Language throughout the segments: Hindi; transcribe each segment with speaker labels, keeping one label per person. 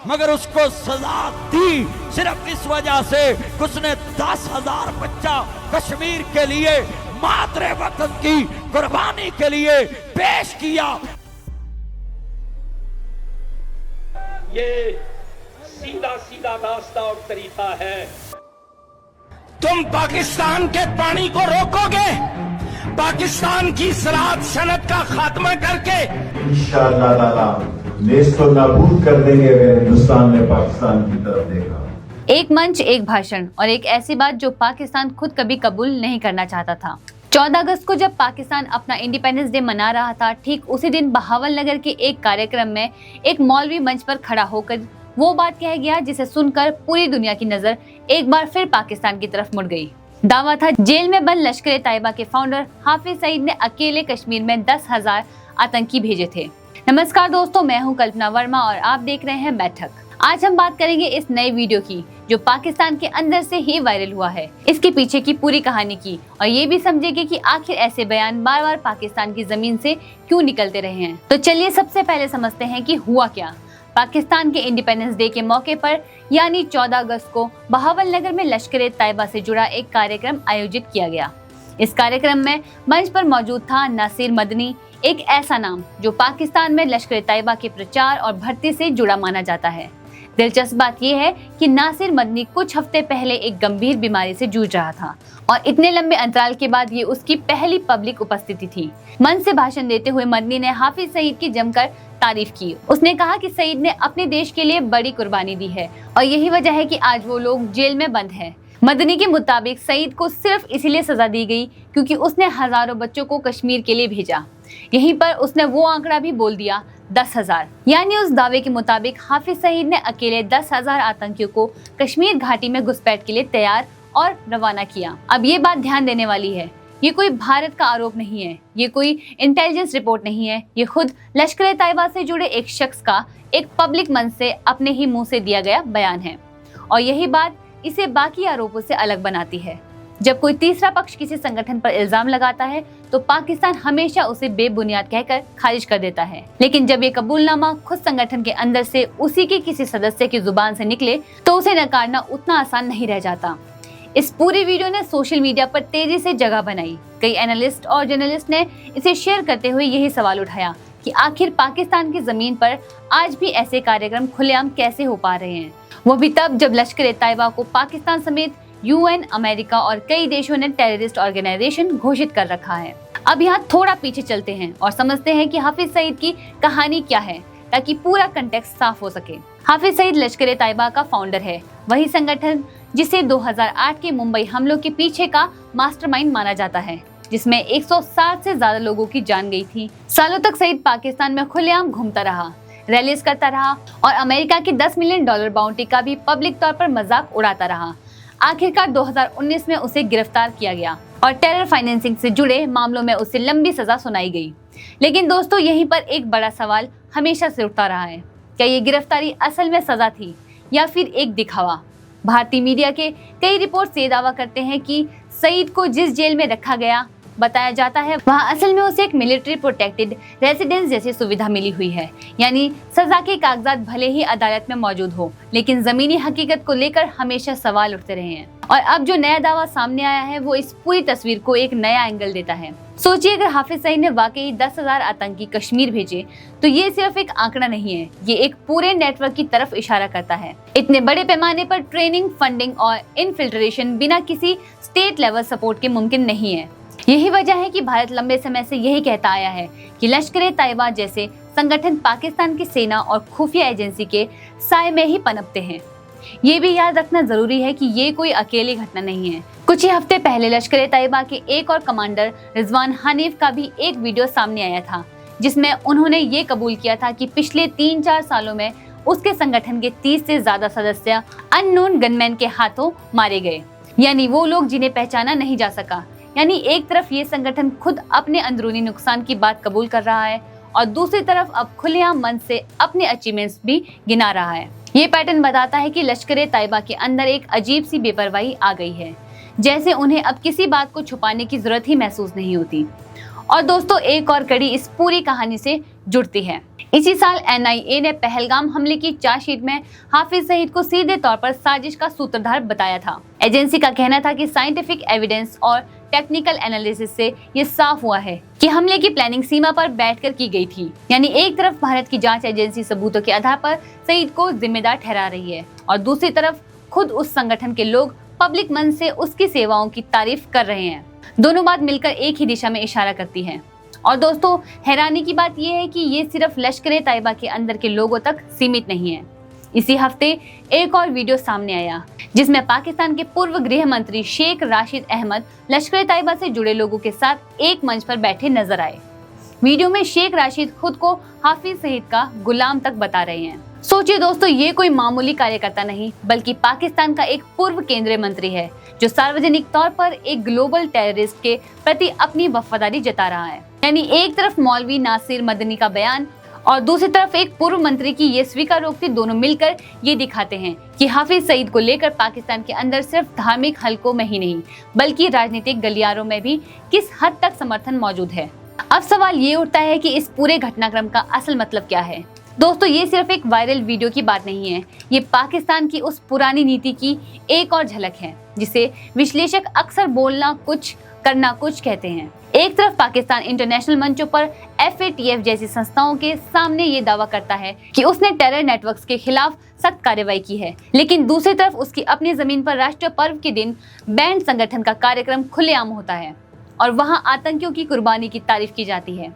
Speaker 1: मगर उसको सजा दी सिर्फ इस वजह से कि उसने 10,000 बच्चा कश्मीर के लिए मातरे वतन की कुर्बानी के लिए पेश किया।
Speaker 2: ये सीधा सीधा रास्ता और तरीका है।
Speaker 3: तुम पाकिस्तान के पानी को रोकोगे, पाकिस्तान की सलात सनत का खात्मा करके
Speaker 4: इंशाअल्लाह ताला नेस्तो नाबूद कर देंगे अगर हिंदुस्तान ने पाकिस्तान की तरफ देखा।
Speaker 5: एक मंच, एक भाषण और एक ऐसी बात जो पाकिस्तान खुद कभी कबूल नहीं करना चाहता था। 14 अगस्त को जब पाकिस्तान अपना इंडिपेंडेंस डे मना रहा था, ठीक उसी दिन बहावल नगर के एक कार्यक्रम में एक मौलवी मंच पर खड़ा होकर वो बात कह गया जिसे सुनकर पूरी दुनिया की नजर एक बार फिर पाकिस्तान की तरफ मुड़ गई। दावा था जेल में बंद लश्कर तैयबा के फाउंडर हाफिज सईद ने अकेले कश्मीर में 10,000 आतंकी भेजे थे। नमस्कार दोस्तों, मैं हूं कल्पना वर्मा और आप देख रहे हैं बैठक। आज हम बात करेंगे इस नए वीडियो की जो पाकिस्तान के अंदर से ही वायरल हुआ है, इसके पीछे की पूरी कहानी की, और ये भी समझेंगे कि आखिर ऐसे बयान बार बार पाकिस्तान की जमीन से क्यों निकलते रहे हैं। तो चलिए सबसे पहले समझते हैं कि हुआ क्या। पाकिस्तान के इंडिपेंडेंस डे के मौके पर यानी 14 अगस्त को बहावल नगर में लश्कर तैयबा से जुड़ा एक कार्यक्रम आयोजित किया गया। इस कार्यक्रम में मंच पर मौजूद था नासिर मदनी, एक ऐसा नाम जो पाकिस्तान में लश्कर तैयबा के प्रचार और भर्ती से जुड़ा माना जाता है। दिलचस्प बात यह है कि नासिर मदनी कुछ हफ्ते पहले एक गंभीर बीमारी से जूझ रहा था और इतने लंबे अंतराल के बाद ये उसकी पहली पब्लिक उपस्थिति थी। मंच से भाषण देते हुए मदनी ने हाफिज सईद की जमकर तारीफ की। उसने कहा कि सईद ने अपने देश के लिए बड़ी कुर्बानी दी है और यही वजह है कि आज वो लोग जेल में बंद हैं। मदनी के मुताबिक सईद को सिर्फ इसीलिए सजा दी गई क्योंकि उसने हजारों बच्चों को कश्मीर के लिए भेजा। यहीं पर उसने वो आंकड़ा भी बोल दिया, 10,000। यानी उस दावे के मुताबिक हाफिज सईद ने अकेले 10,000 आतंकियों को कश्मीर घाटी में घुसपैठ के लिए तैयार और रवाना किया। अब ये बात ध्यान देने वाली है, ये कोई भारत का आरोप नहीं है, ये कोई इंटेलिजेंस रिपोर्ट नहीं है, ये खुद लश्कर तैयबा से जुड़े एक शख्स का एक पब्लिक मंच से अपने ही मुंह से दिया गया बयान है। और यही बात इसे बाकी आरोपों से अलग बनाती है। जब कोई तीसरा पक्ष किसी संगठन पर इल्जाम लगाता है तो पाकिस्तान हमेशा उसे बेबुनियाद कहकर खारिज कर देता है, लेकिन जब ये कबूलनामा खुद संगठन के अंदर से उसी के किसी सदस्य की जुबान से निकले तो उसे नकारना उतना आसान नहीं रह जाता। इस पूरी वीडियो ने सोशल मीडिया पर तेजी से जगह बनाई। कई एनालिस्ट और जर्नलिस्ट ने इसे शेयर करते हुए यही सवाल उठाया कि आखिर पाकिस्तान की जमीन पर आज भी ऐसे कार्यक्रम खुलेआम कैसे हो पा रहे हैं, वो भी तब जब लश्कर तैयबा को पाकिस्तान समेत UN, अमेरिका और कई देशों ने टेररिस्ट ऑर्गेनाइजेशन घोषित कर रखा है। अब यहाँ थोड़ा पीछे चलते हैं और समझते हैं कि हाफिज सईद की कहानी क्या है ताकि पूरा कंटेक्स्ट साफ हो सके। हाफिज सईद लश्कर तैयबा का फाउंडर है, वही संगठन जिसे 2008 के मुंबई हमलों के पीछे का मास्टरमाइंड माना जाता है, जिसमें 160 से ज्यादा लोगों की जान गई थी। सालों तक सईद पाकिस्तान में खुलेआम घूमता रहा, रैलीज करता रहा और अमेरिका की $10 मिलियन बाउंटी का भी पब्लिक तौर पर मजाक उड़ाता रहा। आखिरकार 2019 में उसे गिरफ्तार किया गया और टेरर फाइनेंसिंग से जुड़े मामलों में उसे लंबी सजा सुनाई गई। लेकिन दोस्तों, यहीं पर एक बड़ा सवाल हमेशा से उठता रहा है, क्या ये गिरफ्तारी असल में सजा थी या फिर एक दिखावा? भारतीय मीडिया के कई रिपोर्ट्स ये दावा करते हैं कि सईद को जिस जेल में रखा गया बताया जाता है वहाँ असल में उसे एक मिलिट्री प्रोटेक्टेड रेजिडेंस जैसी सुविधा मिली हुई है। यानी सजा के कागजात भले ही अदालत में मौजूद हो, लेकिन जमीनी हकीकत को लेकर हमेशा सवाल उठते रहे हैं। और अब जो नया दावा सामने आया है वो इस पूरी तस्वीर को एक नया एंगल देता है। सोचिए, अगर हाफिज सईद ने वाकई 10,000 आतंकी कश्मीर भेजे तो ये सिर्फ एक आंकड़ा नहीं है, ये एक पूरे नेटवर्क की तरफ इशारा करता है। इतने बड़े पैमाने पर ट्रेनिंग, फंडिंग और इनफिल्ट्रेशन बिना किसी स्टेट लेवल सपोर्ट के मुमकिन नहीं है। यही वजह है कि भारत लंबे समय से यही कहता आया है कि लश्कर तैयबा जैसे संगठन पाकिस्तान की सेना और खुफिया एजेंसी के साए में ही पनपते हैं। ये भी याद रखना जरूरी है कि ये कोई अकेली घटना नहीं है। कुछ ही हफ्ते पहले लश्कर तैयबा के एक और कमांडर रिजवान हनीफ का भी एक वीडियो सामने आया था, जिसमें उन्होंने ये कबूल किया था कि पिछले 3-4 सालों में उसके संगठन के 30 से ज्यादा सदस्य अननोन गनमैन के हाथों मारे गए, यानी वो लोग जिन्हें पहचाना नहीं जा सका। यानी एक तरफ ये संगठन खुद अपने अंदरूनी नुकसान की बात कबूल कर रहा है और दूसरी तरफ अब खुलेआम मन से अपने अचीवमेंट्स भी गिना रहा है। ये पैटर्न बताता है कि लश्कर तैयबा के अंदर एक अजीब सी बेपरवाही आ गई है, जैसे उन्हें अब किसी बात को छुपाने की जरूरत ही महसूस नहीं होती। और दोस्तों एक और कड़ी इस पूरी कहानी से जुड़ती है। इसी साल NIA ने पहलगाम हमले की चार्जशीट में हाफिज सईद को सीधे तौर पर साजिश का सूत्रधार बताया था। एजेंसी का कहना था कि साइंटिफिक एविडेंस और टेक्निकल एनालिसिस से ये साफ हुआ है कि हमले की प्लानिंग सीमा पर बैठकर की गई थी। यानी एक तरफ भारत की जांच एजेंसी सबूतों के आधार पर सईद को जिम्मेदार ठहरा रही है और दूसरी तरफ खुद उस संगठन के लोग पब्लिक मन से उसकी सेवाओं की तारीफ कर रहे हैं। दोनों बात मिलकर एक ही दिशा में इशारा करती है। और दोस्तों हैरानी की बात यह है कि ये सिर्फ लश्कर-ए-तैयबा के अंदर के लोगों तक सीमित नहीं है। इसी हफ्ते एक और वीडियो सामने आया जिसमें पाकिस्तान के पूर्व गृह मंत्री शेख राशिद अहमद लश्कर-ए-तैयबा से जुड़े लोगों के साथ एक मंच पर बैठे नजर आए। वीडियो में शेख राशिद खुद को हाफिज सईद का गुलाम तक बता रहे हैं। सोचिए दोस्तों, ये कोई मामूली कार्यकर्ता नहीं बल्कि पाकिस्तान का एक पूर्व केंद्रीय मंत्री है जो सार्वजनिक तौर पर एक ग्लोबल टेररिस्ट के प्रति अपनी वफादारी जता रहा है। यानी एक तरफ मौलवी नासिर मदनी का बयान और दूसरी तरफ एक पूर्व मंत्री की ये स्वीकारोक्ति, दोनों मिलकर ये दिखाते हैं कि हाफिज सईद को लेकर पाकिस्तान के अंदर सिर्फ धार्मिक हलकों में ही नहीं बल्कि राजनीतिक गलियारों में भी किस हद तक समर्थन मौजूद है। अब सवाल ये उठता है कि इस पूरे घटनाक्रम का असल मतलब क्या है। दोस्तों ये सिर्फ एक वायरल वीडियो की बात नहीं है, ये पाकिस्तान की उस पुरानी नीति की एक और झलक है जिसे विश्लेषक अक्सर बोलना कुछ करना कुछ कहते हैं। एक तरफ पाकिस्तान इंटरनेशनल मंचों पर FATF जैसी संस्थाओं के सामने ये दावा करता है कि उसने टेरर नेटवर्क्स के खिलाफ सख्त कार्रवाई की है, लेकिन दूसरी तरफ उसकी अपनी जमीन पर राष्ट्रीय पर्व के दिन बैंड संगठन का कार्यक्रम खुलेआम होता है और वहां आतंकियों की कुर्बानी की तारीफ की जाती है।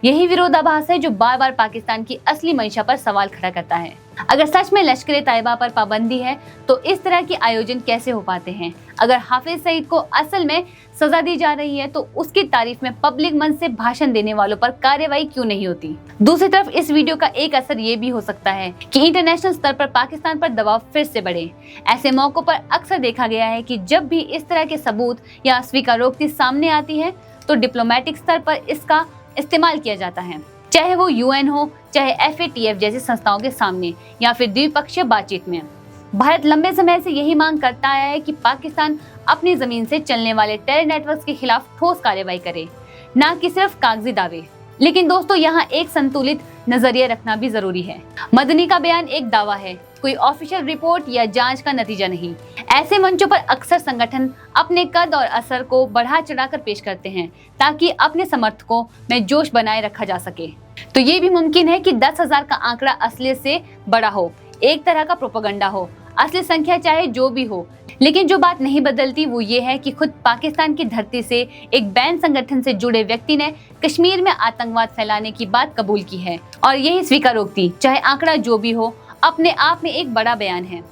Speaker 5: यही विरोधाभास है जो बार बार पाकिस्तान की असली मंशा पर सवाल खड़ा करता है। अगर सच में लश्कर-ए-तैयबा पर पाबंदी है तो इस तरह के आयोजन कैसे हो पाते हैं? अगर हाफिज सईद को असल में सजा दी जा रही है तो उसकी तारीफ में पब्लिक मन से भाषण देने वालों पर कार्रवाई क्यों नहीं होती? दूसरी तरफ इस वीडियो का एक असर ये भी हो सकता है कि इंटरनेशनल स्तर पर पाकिस्तान पर दबाव फिर से बढ़े। ऐसे मौकों पर अक्सर देखा गया है कि जब भी इस तरह के सबूत या स्वीकारोक्ति सामने आती है तो डिप्लोमेटिक स्तर पर इसका इस्तेमाल किया जाता है, चाहे वो UN हो, चाहे FATF जैसी संस्थाओं के सामने या फिर द्विपक्षीय बातचीत में। भारत लंबे समय से यही मांग करता आया है कि पाकिस्तान अपनी जमीन से चलने वाले टेरर नेटवर्क्स के खिलाफ ठोस कार्रवाई करे, ना कि सिर्फ कागजी दावे। लेकिन दोस्तों यहाँ एक संतुलित नजरिया रखना भी जरूरी है। मदनी का बयान एक दावा है, कोई ऑफिशियल रिपोर्ट या जांच का नतीजा नहीं। ऐसे मंचों पर अक्सर संगठन अपने कद और असर को बढ़ा चढ़ाकर पेश करते हैं ताकि अपने समर्थकों में जोश बनाए रखा जा सके। तो ये भी मुमकिन है कि 10,000 का आंकड़ा असली से बड़ा हो, एक तरह का प्रोपेगेंडा हो, असली संख्या चाहे जो भी हो। लेकिन जो बात नहीं बदलती वो ये है कि खुद पाकिस्तान की धरती से एक बैंड संगठन से जुड़े व्यक्ति ने कश्मीर में आतंकवाद फैलाने की बात कबूल की है और यही स्वीकारोक्ति, चाहे आंकड़ा जो भी हो, अपने आप में एक बड़ा बयान है।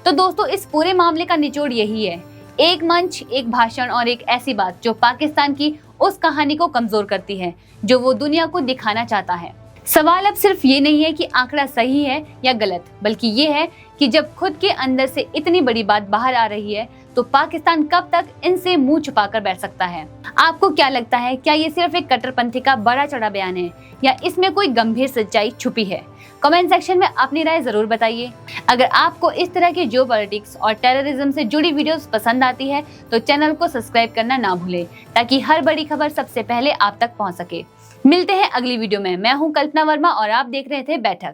Speaker 5: तो दोस्तों इस पूरे मामले का निचोड़ यही है, एक मंच, एक भाषण और एक ऐसी बात जो पाकिस्तान की उस कहानी को कमजोर करती है जो वो दुनिया को दिखाना चाहता है। सवाल अब सिर्फ ये नहीं है कि आंकड़ा सही है या गलत, बल्कि ये है कि जब खुद के अंदर से इतनी बड़ी बात बाहर आ रही है तो पाकिस्तान कब तक इनसे मुंह छुपाकर बैठ सकता है? आपको क्या लगता है, क्या ये सिर्फ एक कट्टरपंथी का बड़ा चढ़ा बयान है या इसमें कोई गंभीर सच्चाई छुपी है? कमेंट सेक्शन में अपनी राय जरूर बताइए। अगर आपको इस तरह की जियोपॉलिटिक्स और टेररिज्म से जुड़ी वीडियोस पसंद आती है तो चैनल को सब्सक्राइब करना ना भूलें ताकि हर बड़ी खबर सबसे पहले आप तक पहुंच सके। मिलते हैं अगली वीडियो में। मैं हूं कल्पना वर्मा और आप देख रहे थे बैठक।